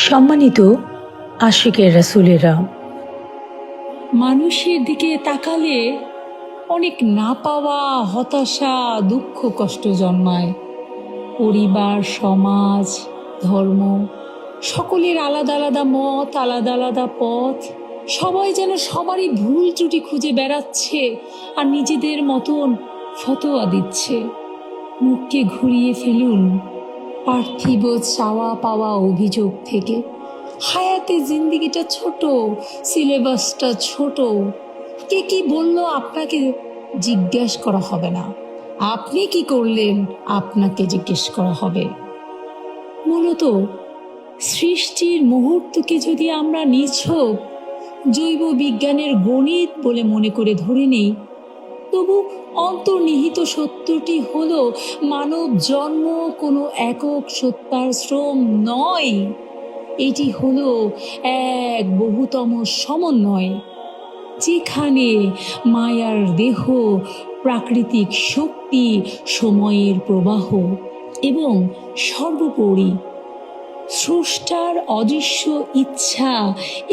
সম্মানিত আশিকের রাসূলেরা, মানুষের দিকে তাকালে অনেক না পাওয়া, হতাশা, দুঃখ, কষ্ট জন্মায়। পরিবার, সমাজ, ধর্ম, সকলের আলাদা আলাদা মত, আলাদা আলাদা পথ। সবাই যেন সবারই ভুল ত্রুটি খুঁজে বেড়াচ্ছে আর নিজেদের মতন ফতোয়া দিচ্ছে। মুখকে ঘুরিয়ে ফেলুন পার্থিব চাওয়া পাওয়া অভিযোগ থেকে। হায়াতে জিন্দিগিটা ছোট, সিলেবাসটা ছোট। কে কি বলল আপনাকে জিজ্ঞেস করা হবে না, আপনি কি করলেন আপনাকে জিজ্ঞেস করা হবে। মূলত সৃষ্টির মুহূর্তকে যদি আমরা নিছক জৈব বিজ্ঞানের গণিত বলে মনে করে ধরে নেই, তবু অন্তর্নিহিত সত্যটি হলো মানব জন্ম কোনো একক সত্তার শ্রম নয়। এটি হলো এক বহুতম সমন্বয়, যেখানে মায়ার দেহ, প্রাকৃতিক শক্তি, সময়ের প্রবাহ এবং সর্বোপরি স্রষ্টার অদৃশ্য ইচ্ছা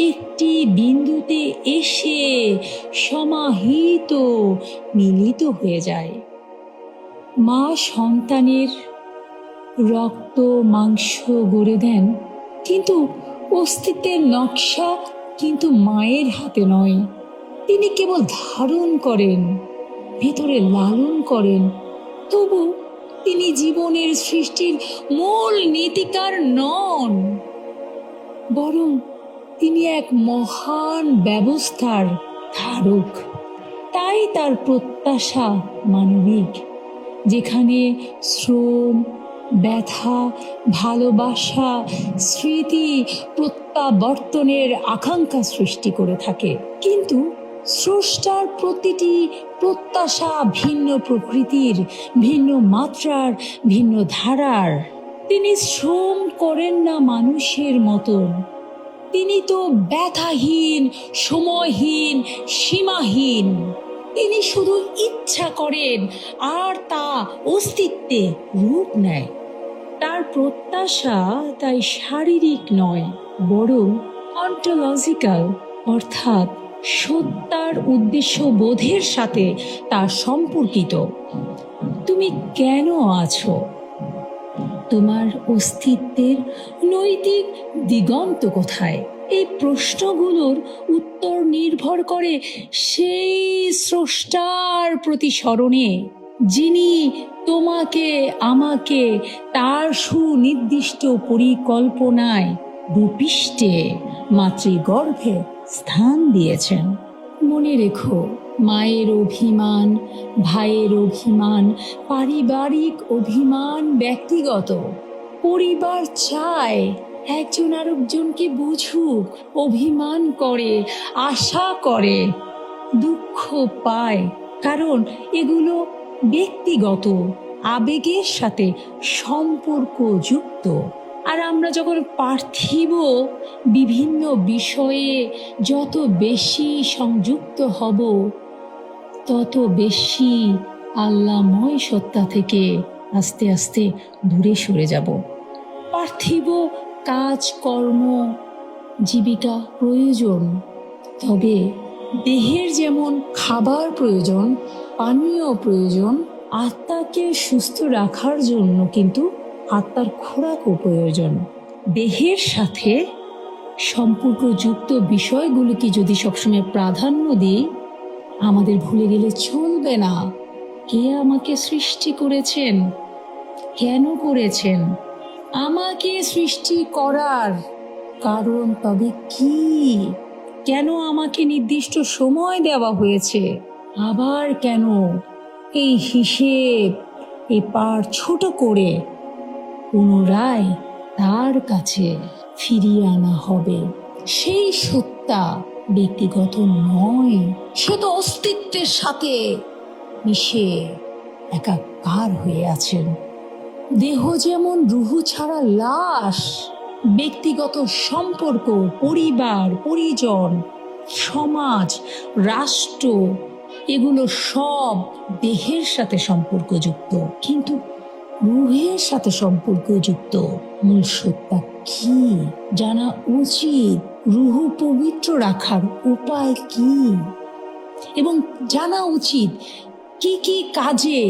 একটি বিন্দুতে এসে সমাহিত, মিলিত হয়ে যায়। মা সন্তানের রক্ত মাংস গড়ে দেন, কিন্তু অস্তিত্বের নকশা কিন্তু মায়ের হাতে নয়। তিনি কেবল ধারণ করেন, ভেতরে লালন করেন। তবু তিনি জীবনের সৃষ্টির মূল নীতিকার নন, বরং তিনি এক মহান ব্যবস্থার ধারক। তাই তার প্রত্যাশা মানবিক, যেখানে শ্রম, ব্যথা, ভালোবাসা, স্মৃতি প্রত্যাবর্তনের আকাঙ্ক্ষা সৃষ্টি করে থাকে। কিন্তু স্রষ্টার প্রতিটি প্রত্যাশা ভিন্ন প্রকৃতির, ভিন্ন মাত্রার, ভিন্ন ধারার। তিনি শ্রম করেন না মানুষের মতন। তিনি তো ব্যথাহীন, সময়হীন, সীমাহীন। তিনি শুধু ইচ্ছা করেন আর তা অস্তিত্বে রূপ নেয়। তার প্রত্যাশা তাই শারীরিক নয়, বরং অন্টোলজিক্যাল, অর্থাৎ সত্তার উদ্দেশ্য বোধের সাথে তা সম্পর্কিত। তুমি কেন আছো? তোমার অস্তিত্বের নৈতিক দিগন্ত কোথায়? এই প্রশ্নগুলোর উত্তর নির্ভর করে সেই স্রষ্টার প্রতি স্মরণে, যিনি তোমাকে আমাকে তার সুনির্দিষ্ট পরিকল্পনায় ভূপৃষ্ঠে মাতৃগর্ভে স্থান দিয়েছেন। মনে রেখো, মায়ের অভিমান, ভাইয়ের অভিমান, পারিবারিক অভিমান ব্যক্তিগত। পরিবার চায় একজন আরেকজনকে বুঝুক, অভিমান করে, আশা করে, দুঃখ পায়, কারণ এগুলো ব্যক্তিগত, আবেগের সাথে সম্পর্কযুক্ত। আর আমরা যখন পার্থিব বিভিন্ন বিষয়ে যত বেশি সংযুক্ত হব, তত বেশি আল্লাহময় সত্তা থেকে আস্তে আস্তে দূরে সরে যাব। পার্থিব কাজকর্ম, জীবিকা প্রয়োজন, তবে দেহের যেমন খাবার প্রয়োজন, পানীয় প্রয়োজন, আত্মাকে সুস্থ রাখার জন্য কিন্তু আত্মার খোরাকও প্রয়োজন। দেহের সাথে সম্পর্কযুক্ত বিষয়গুলোকে যদি সবসময় প্রাধান্য দিই, আমাদের ভুলে গেলে চলবে না কে আমাকে সৃষ্টি করেছেন, কেন করেছেন। আমাকে সৃষ্টি করার কারণ তবে কি? কেন আমাকে নির্দিষ্ট সময় দেওয়া হয়েছে? আবার কেন এই হিসেব, এই পার ছোট করে পুনরায় তার কাছে ফিরিয়ে আনা হবে। সেই সত্তা ব্যক্তিগত নয়, সে তো অস্তিত্বের সাথে মিশে একাকার হয়ে আছেন। দেহ যেমন রুহু ছাড়া লাশ, ব্যক্তিগত সম্পর্ক, পরিবার, পরিজন, সমাজ, রাষ্ট্র, এগুলো সব দেহের সাথে সম্পর্কযুক্ত। কিন্তু রুহের সাথে সম্পর্কযুক্ত মূল সত্তা কি জানা উচিত। রুহ পবিত্র রাখার উপায় কি, এবং জানা উচিত কি কি কাজে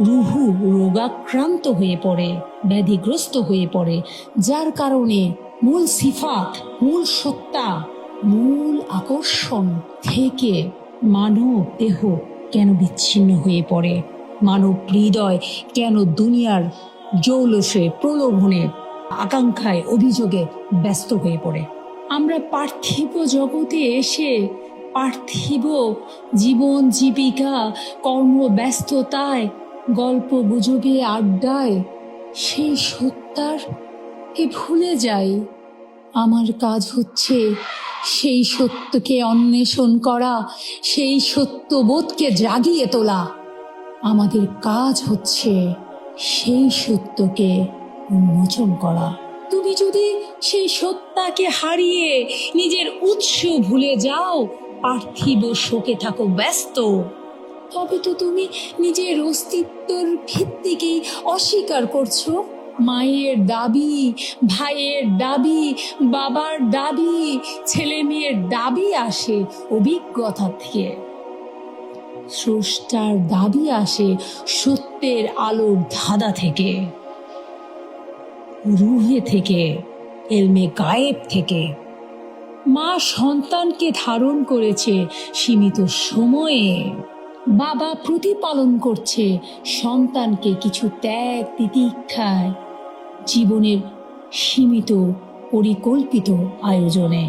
রুহু রোগাক্রান্ত হয়ে পড়ে, ব্যাধিগ্রস্ত হয়ে পড়ে, যার কারণে মূল সিফাত, মূল সত্তা, মূল আকর্ষণ থেকে মানব দেহ কেন বিচ্ছিন্ন হয়ে পড়ে, মানব হৃদয় কেন দুনিয়ার জৌলসে, প্রলোভনে, আকাঙ্ক্ষায়, অভিযোগে ব্যস্ত হয়ে পড়ে। আমরা পার্থিব জগতে এসে পার্থিব জীবন জীবিকা, কর্মব্যস্ততায়, গল্প গুজবে, আড্ডায় সেই সত্তার কে ভুলে যাই। আমার কাজ হচ্ছে সেই সত্যকে অন্বেষণ করা, সেই সত্যবোধকে জাগিয়ে তোলা। আমাদের কাজ হচ্ছে সেই সত্যকে উন্মোচন করা। তুমি যদি সেই সত্তাকে হারিয়ে নিজের উৎস ভুলে যাও, পার্থিব শোকে থাকো ব্যস্ত, তবে তো তুমি নিজের অস্তিত্বর ভিত্তিকেই অস্বীকার করছো। মায়ের দাবি, ভাইয়ের দাবি, বাবার দাবি, ছেলে মেয়ের দাবি আসে অভিজ্ঞতা থেকে। স্রষ্টার দাবি আসে সত্যের আলোর ধাঁধা থেকে, রুহে থেকে, এলমে গায়েব থেকে। মা সন্তানকে ধারণ করেছে সীমিত সময়ে, বাবা প্রতিপালন করছে সন্তানকে কিছু ত্যাগ তিতিক্ষায়, জীবনের সীমিত পরিকল্পিত আয়োজনে।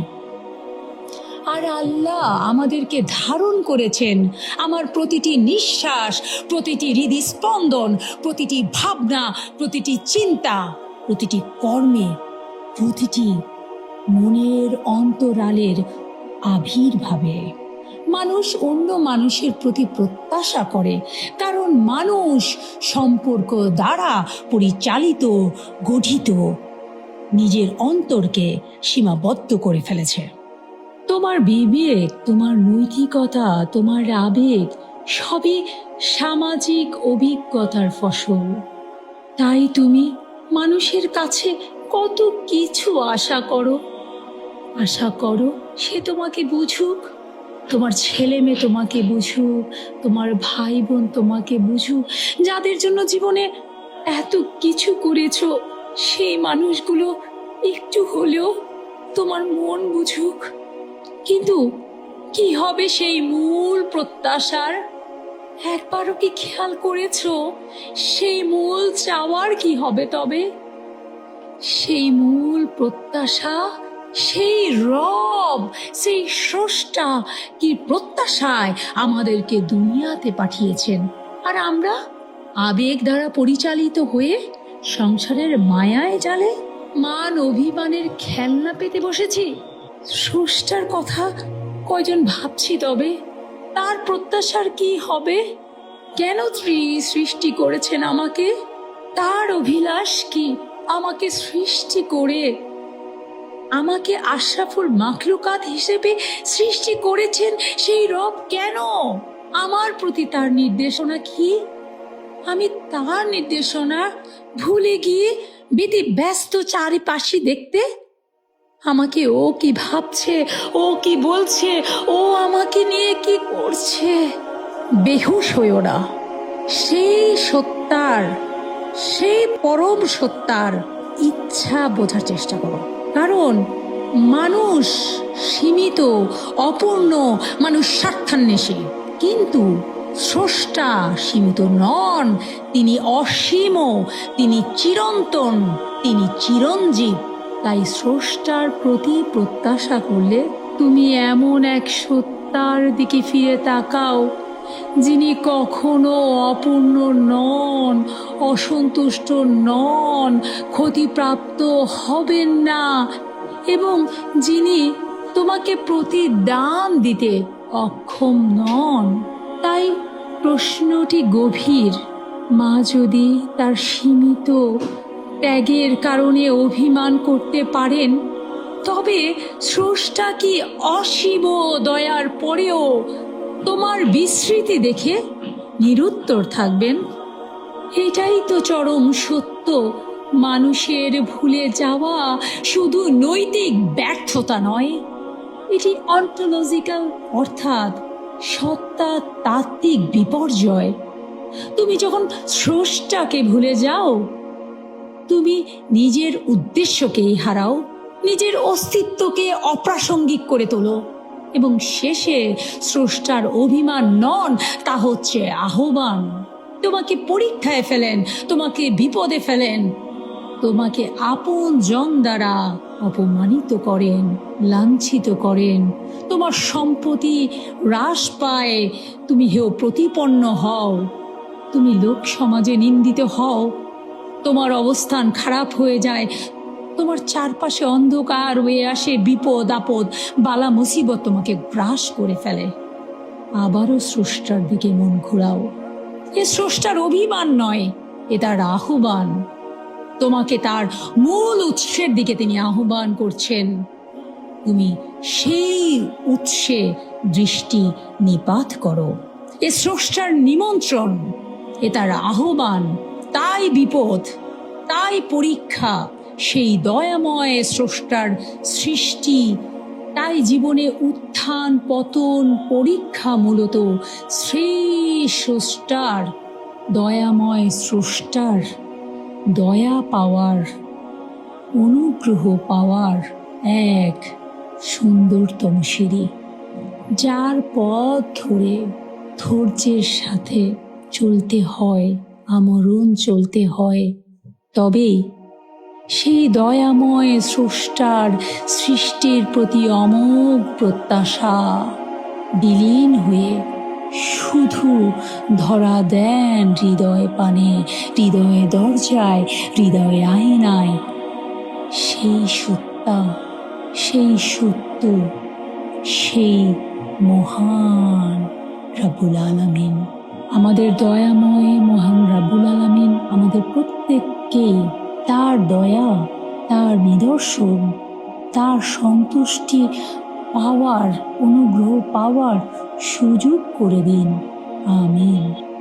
আর আল্লাহ আমাদেরকে ধারণ করেছেন আমার প্রতিটি নিঃশ্বাস, প্রতিটি হৃদস্পন্দন, প্রতিটি ভাবনা, প্রতিটি চিন্তা, প্রতিটি কর্মে, প্রতিটি মনের অন্তরালের আবির্ভাবে। মানুষ অন্য মানুষের প্রতি প্রত্যাশা করে, কারণ মানুষ সম্পর্ক দ্বারা পরিচালিত, গঠিত, নিজের অন্তরকে সীমাবদ্ধ করে ফেলেছে। তোমার বিবেক, তোমার নৈতিকতা, তোমার আবেগ সবই সামাজিক অভিজ্ঞতার ফসল। তাই তুমি মানুষের কাছে কত কিছু আশা করো সে তোমাকে বুঝুক, তোমার ছেলে মেয়ে তোমাকে বুঝুক, তোমার ভাই বোন তোমাকে বুঝুক, যাদের জন্য জীবনে এত কিছু করেছো সেই মানুষগুলো একটু হলেও তোমার মন বুঝুক। কিন্তু কি হবে সেই মূল প্রত্যাশার? একবারও কি খেয়াল করেছো সেই মূল চাওয়ার কি হবে তবে? সেই মূল প্রত্যাশা, সেই রব, সেই স্রষ্টা কি প্রত্যাশায় আমাদেরকে দুনিয়াতে পাঠিয়েছেন, আর আমরা আবেগ দ্বারা পরিচালিত হয়ে সংসারের মায়ায় জালে মান অভিমানের খেলনা পেতে বসেছি। স্রষ্টার কথা কয়জন ভাবছি তবে? তার প্রত্যাশার কি হবে? কেন সৃষ্টি করেছেন আমাকে? তার অভিলাষ কি আমাকে সৃষ্টি করে আমাকে আশরাফুল মাখলুকাত হিসেবে সৃষ্টি করেছেন সেই রব কেন? আমার প্রতি তার নির্দেশনা কি? আমি তার নির্দেশনা ভুলে গিয়ে ব্যস্ত চারিপাশে দেখতে আমাকে ও কি ভাবছে, ও কি বলছে, ও আমাকে নিয়ে কি করছে। বেহুশ হইও না, সেই সত্তার, সেই পরম সত্তার ইচ্ছা বোঝার চেষ্টা করো। কারণ মানুষ সীমিত, অপূর্ণ, মানুষ স্বার্থান্বেষী, কিন্তু স্রষ্টা সীমিত নন। তিনি অসীম, তিনি চিরন্তন, তিনি চিরঞ্জীব। তাই স্রষ্টার প্রতি প্রত্যাশা করলে তুমি এমন এক সত্তার দিকে ফিরে তাকাও যিনি কখনো অপূর্ণ নন, অসন্তুষ্ট নন, ক্ষতিপ্রাপ্ত হবেন না, এবং যিনি তোমাকে প্রতিদান দিতে অক্ষম নন। তাই প্রশ্নটি গভীর। মা যদি তার সীমিত ত্যাগের কারণে অভিমান করতে পারেন, তবে স্রষ্টা কি অসীম দয়ার পরেও তোমার বিস্মৃতি দেখে নিরুত্তর থাকবেন? এটাই তো চরম সত্য। মানুষের ভুলে যাওয়া শুধু নৈতিক ব্যর্থতা নয়, এটি অন্টোলজিক্যাল অর্থাৎ সত্তা তাত্ত্বিক বিপর্যয়। তুমি যখন স্রষ্টাকে ভুলে যাও, তুমি নিজের উদ্দেশ্যকেই হারাও, নিজের অস্তিত্বকে অপ্রাসঙ্গিক করে তোলো, এবং শেষে স্রষ্টার অভিমান নন, তা হচ্ছে আহ্বান। তোমাকে পরীক্ষায় ফেলেন, তোমাকে বিপদে ফেলেন, তোমাকে আপন জন দ্বারা অপমানিত করেন, লাঞ্ছিত করেন, তোমার সম্পত্তি হ্রাস পায়, তুমি হেয় প্রতিপন্ন হও, তুমি লোক সমাজে নিন্দিত হও, তোমার অবস্থান খারাপ হয়ে যায়, তোমার চারপাশে অন্ধকার হয়ে আসে, বিপদ আপদ বালা মুসিবত তোমাকে গ্রাস করে ফেলে। আবারও স্রষ্টার দিকে মন ঘোরাও। এ স্রষ্টার অভিমান নয়, এ তার আহ্বান। তোমাকে তার মূল উৎসের দিকে তিনি আহ্বান করছেন। তুমি সেই উৎসে দৃষ্টি নিপাত করো। এ স্রষ্টার নিমন্ত্রণ, এ তার আহ্বান। তাই বিপদ, তাই পরীক্ষা, সেই দয়াময় স্রষ্টার সৃষ্টি। তাই জীবনে উত্থান পতন পরীক্ষা মূলত সেই স্রষ্টার, দয়াময় স্রষ্টার দয়া পাওয়ার, অনুগ্রহ পাওয়ার এক সুন্দরতম সিঁড়ি, যার পথ ধরে ধৈর্যের সাথে চলতে হয়, আমরণ চলতে হয়। তবেই সেই দয়াময় স্রষ্টার সৃষ্টির প্রতি অমোঘ প্রত্যাশা বিলীন হয়ে শুধু ধরা দেন হৃদয় পানে, হৃদয়ে দরজায়, হৃদয়ে আয়নায় সেই সত্তা, সেই সত্য, সেই মহান রাব্বুল আলামিন। আমাদের দয়াময় মহান রাব্বুল আলামিন আমাদের প্রত্যেককে তার দয়া, তার নিদর্শন, তার সন্তুষ্টি পাওয়ার, অনুগ্রহ পাওয়ার সুযোগ করে দিন। আমিন।